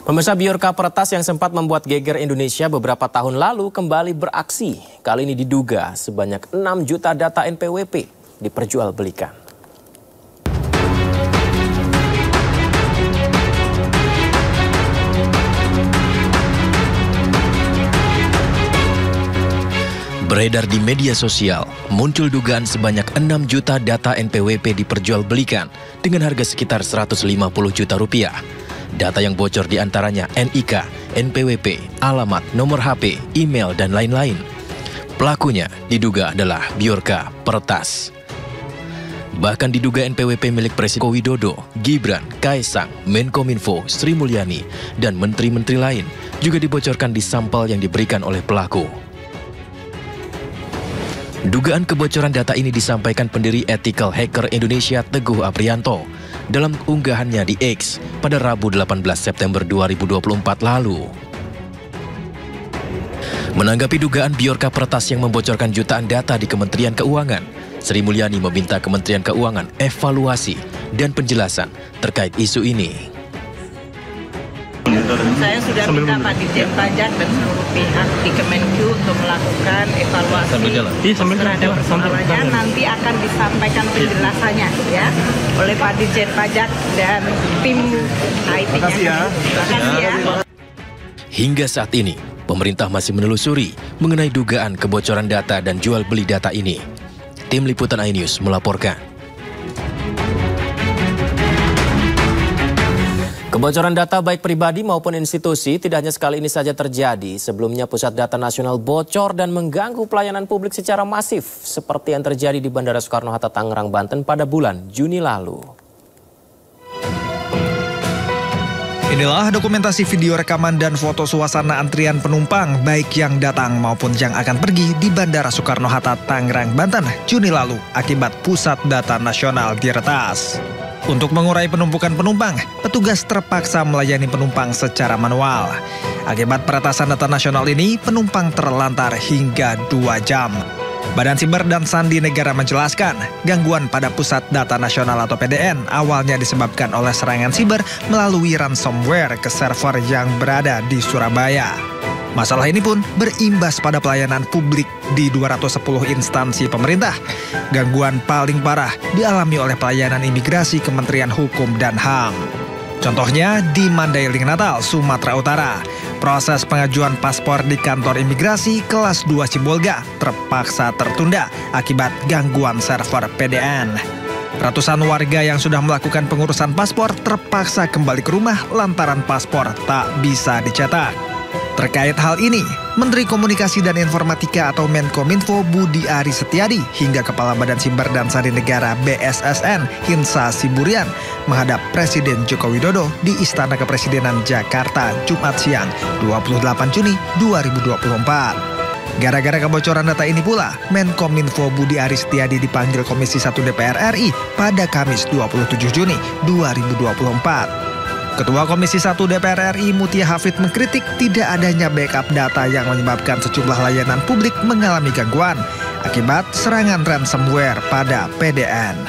Pemirsa, Bjorka Peretas yang sempat membuat geger Indonesia beberapa tahun lalu kembali beraksi. Kali ini diduga sebanyak 6 juta data NPWP diperjualbelikan. Beredar di media sosial, muncul dugaan sebanyak 6 juta data NPWP diperjualbelikan dengan harga sekitar 150 juta rupiah. Data yang bocor diantaranya NIK, NPWP, alamat, nomor HP, email, dan lain-lain. Pelakunya diduga adalah Bjorka Peretas. Bahkan diduga NPWP milik Presiden Joko Widodo, Gibran, Kaisang, Menkominfo, Sri Mulyani, dan menteri-menteri lain juga dibocorkan di sampel yang diberikan oleh pelaku. Dugaan kebocoran data ini disampaikan pendiri Ethical Hacker Indonesia Teguh Aprianto dalam unggahannya di X pada Rabu 18 September 2024 lalu. Menanggapi dugaan Bjorka Peretas yang membocorkan jutaan data di Kementerian Keuangan, Sri Mulyani meminta Kementerian Keuangan evaluasi dan penjelasan terkait isu ini. Saya sudah minta Pak Dirjen Pajak dan seluruh pihak di Kemenku untuk melakukan evaluasi terhadap persoalannya. Nanti akan disampaikan penjelasannya ya oleh Pak Dirjen Pajak dan tim IT-nya. Terima kasih ya. Hingga saat ini, pemerintah masih menelusuri mengenai dugaan kebocoran data dan jual beli data ini. Tim Liputan iNews melaporkan. Kebocoran data baik pribadi maupun institusi tidak hanya sekali ini saja terjadi. Sebelumnya Pusat Data Nasional bocor dan mengganggu pelayanan publik secara masif seperti yang terjadi di Bandara Soekarno-Hatta, Tangerang, Banten pada bulan Juni lalu. Inilah dokumentasi video rekaman dan foto suasana antrian penumpang baik yang datang maupun yang akan pergi di Bandara Soekarno-Hatta, Tangerang, Banten Juni lalu akibat Pusat Data Nasional diretas. Untuk mengurai penumpukan penumpang, petugas terpaksa melayani penumpang secara manual. Akibat peretasan data nasional ini, penumpang terlantar hingga 2 jam. Badan Siber dan Sandi Negara menjelaskan, gangguan pada Pusat Data Nasional atau PDN awalnya disebabkan oleh serangan siber melalui ransomware ke server yang berada di Surabaya. Masalah ini pun berimbas pada pelayanan publik di 210 instansi pemerintah. Gangguan paling parah dialami oleh pelayanan imigrasi Kementerian Hukum dan HAM. Contohnya di Mandailing Natal, Sumatera Utara. Proses pengajuan paspor di kantor imigrasi kelas 2 Sibolga terpaksa tertunda akibat gangguan server PDN. Ratusan warga yang sudah melakukan pengurusan paspor terpaksa kembali ke rumah lantaran paspor tak bisa dicetak. Terkait hal ini, Menteri Komunikasi dan Informatika atau Menkominfo Budi Aris Setiadi hingga Kepala Badan Siber dan Sandi Negara BSSN Hinsa Siburian menghadap Presiden Joko Widodo di Istana Kepresidenan Jakarta Jumat siang 28 Juni 2024. Gara-gara kebocoran data ini pula, Menkominfo Budi Aris Setiadi dipanggil Komisi 1 DPR RI pada Kamis 27 Juni 2024. Ketua Komisi 1 DPR RI Mutia Hafid mengkritik tidak adanya backup data yang menyebabkan sejumlah layanan publik mengalami gangguan akibat serangan ransomware pada PDN.